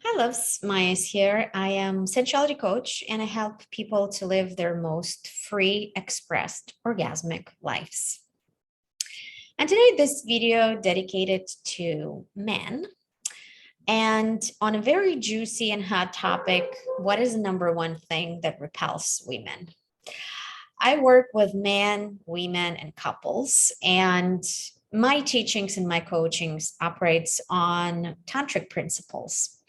Hi, loves. Maya is here. I am sensuality coach and I help people to live their most free, expressed, orgasmic lives. And today, this video dedicated to men and on a very juicy and hot topic, what is the number one thing that repels women? I work with men, women, and couples, and my teachings and my coachings operates on tantric principles.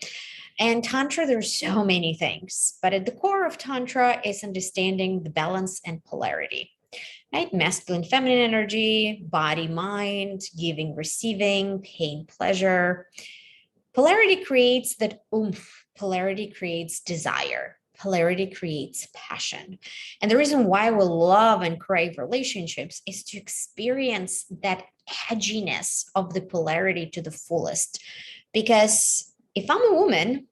And Tantra, there's so many things, but at the core of Tantra is understanding the balance and polarity, right? Masculine, feminine energy, body, mind, giving, receiving, pain, pleasure. Polarity creates that oomph, polarity creates desire. Polarity creates passion. And the reason why we love and crave relationships is to experience that edginess of the polarity to the fullest. Because if I'm a woman,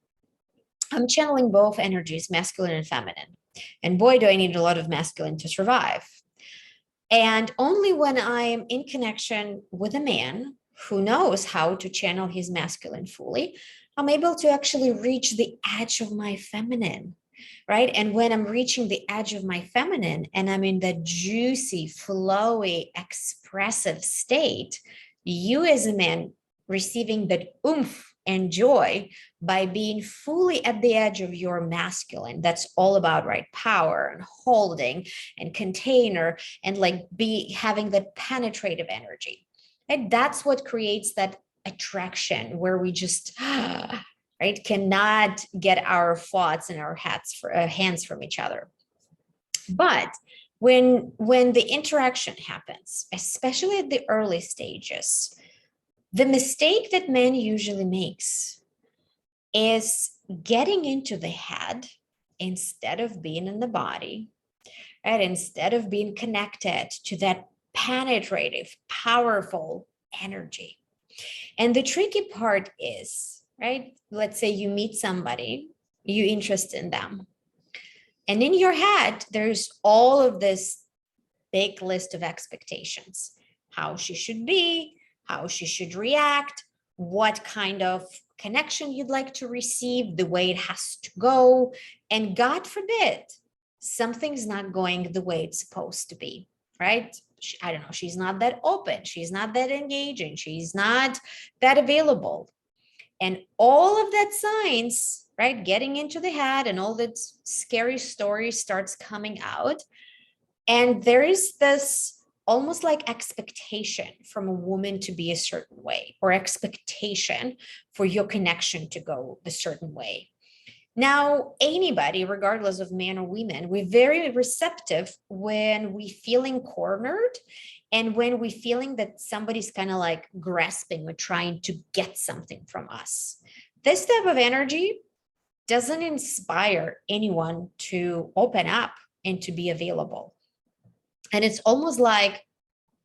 I'm channeling both energies, masculine and feminine. And boy, do I need a lot of masculine to survive. And only when I'm in connection with a man who knows how to channel his masculine fully, I'm able to actually reach the edge of my feminine, right? And when I'm reaching the edge of my feminine and I'm in that juicy, flowy, expressive state, you as a man receiving that oomph and joy by being fully at the edge of your masculine. That's all about right power and holding and container and like be having that penetrative energy. And that's what creates that attraction where we just right cannot get our thoughts and our hands from each other. But when the interaction happens, especially at the early stages, the mistake that men usually makes is getting into the head instead of being in the body, right? Instead of being connected to that penetrative, powerful energy. And the tricky part is, right? Let's say you meet somebody, you interest in them. And in your head, there's all of this big list of expectations, how she should be, how she should react, what kind of connection you'd like to receive, the way it has to go. And God forbid, something's not going the way it's supposed to be, right? I don't know, she's not that open, she's not that engaging, she's not that available. And all of that signs, right, getting into the head and all that scary story starts coming out. And there is this almost like expectation from a woman to be a certain way, or expectation for your connection to go a certain way. Now, anybody, regardless of man or women, we're very receptive when we feeling cornered and when we feeling that somebody's kind of like grasping or trying to get something from us. This type of energy doesn't inspire anyone to open up and to be available. And it's almost like,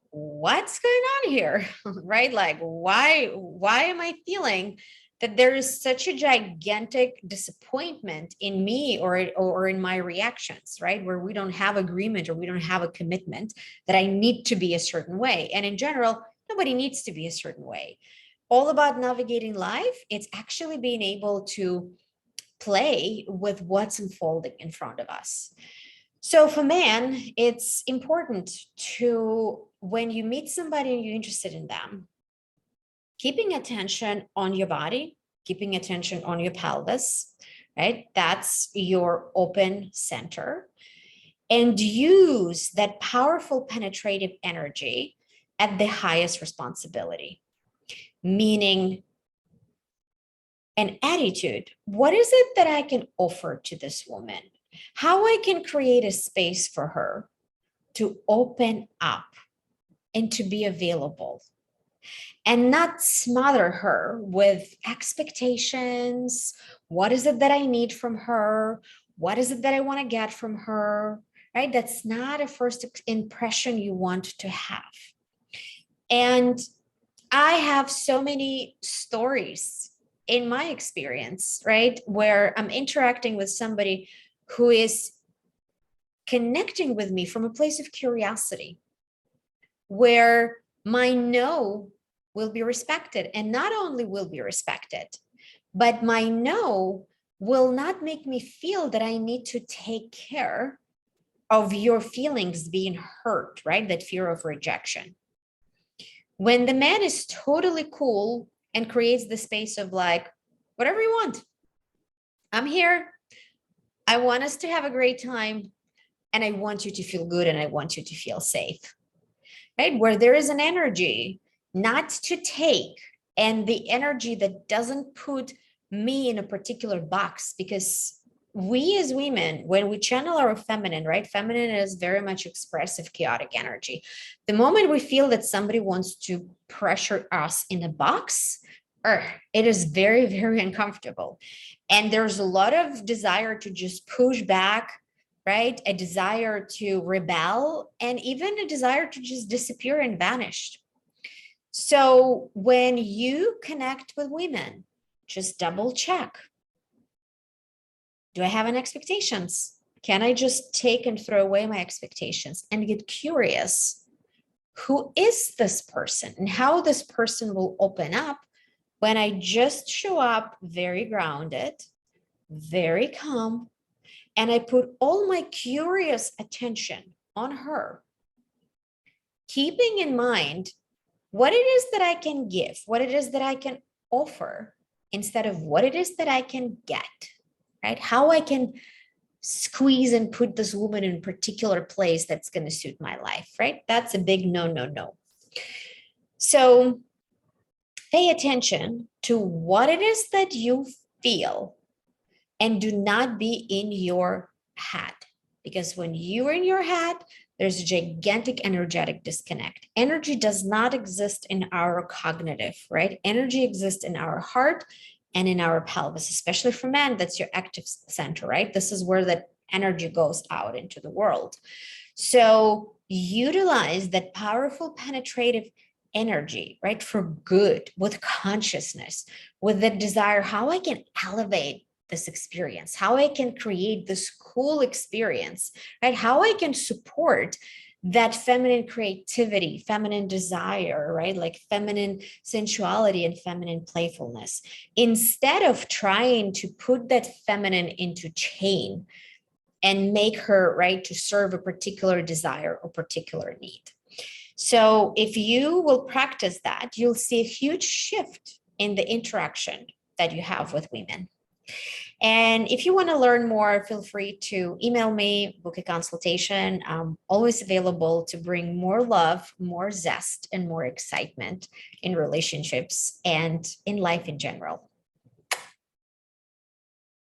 what's going on here? Right? Like, why am I feeling that there is such a gigantic disappointment in me or in my reactions, right? Where we don't have agreement or we don't have a commitment that I need to be a certain way. And in general, nobody needs to be a certain way. All about navigating life, it's actually being able to play with what's unfolding in front of us. So for men, it's important to, when you meet somebody and you're interested in them, keeping attention on your body, keeping attention on your pelvis, right? That's your open center. And use that powerful penetrative energy at the highest responsibility, meaning an attitude. What is it that I can offer to this woman? How I can create a space for her to open up and to be available and not smother her with expectations. What is it that I need from her? What is it that I want to get from her? Right? That's not a first impression you want to have. And I have so many stories in my experience, right? Where I'm interacting with somebody who is connecting with me from a place of curiosity, where my no will be respected, and not only will be respected, But my no will not make me feel that I need to take care of your feelings being hurt, right? That fear of rejection. When the man is totally cool and creates the space of like, whatever you want, I'm here. I want us to have a great time. And I want you to feel good and I want you to feel safe, right? Where there is an energy not to take, and the energy that doesn't put me in a particular box, because we as women, when we channel our feminine, right? Feminine is very much expressive, chaotic energy. The moment we feel that somebody wants to pressure us in a box, it is very, very uncomfortable. And there's a lot of desire to just push back, right? A desire to rebel, and even a desire to just disappear and vanish. So when you connect with women, just double check. Do I have any expectations? Can I just take and throw away my expectations and get curious? Who is this person and how this person will open up when I just show up very grounded, very calm, and I put all my curious attention on her, keeping in mind what it is that I can give, what it is that I can offer, instead of what it is that I can get, right? How I can squeeze and put this woman in a particular place that's going to suit my life, right? That's a big no, no, no. So pay attention to what it is that you feel and do not be in your head. Because when you're in your head, there's a gigantic energetic disconnect. Energy does not exist in our cognitive, right? Energy exists in our heart and in our pelvis, especially for men. That's your active center, right? This is where that energy goes out into the world. So utilize that powerful penetrative energy, right? For good, with consciousness, with the desire, how I can elevate this experience, how I can create this cool experience, right? How I can support that feminine creativity, feminine desire, right? Like feminine sensuality and feminine playfulness, instead of trying to put that feminine into chain and make her, right, to serve a particular desire or particular need. So if you will practice that, you'll see a huge shift in the interaction that you have with women. And if you want to learn more, feel free to email me, book a consultation. I'm always available to bring more love, more zest, and more excitement in relationships and in life in general.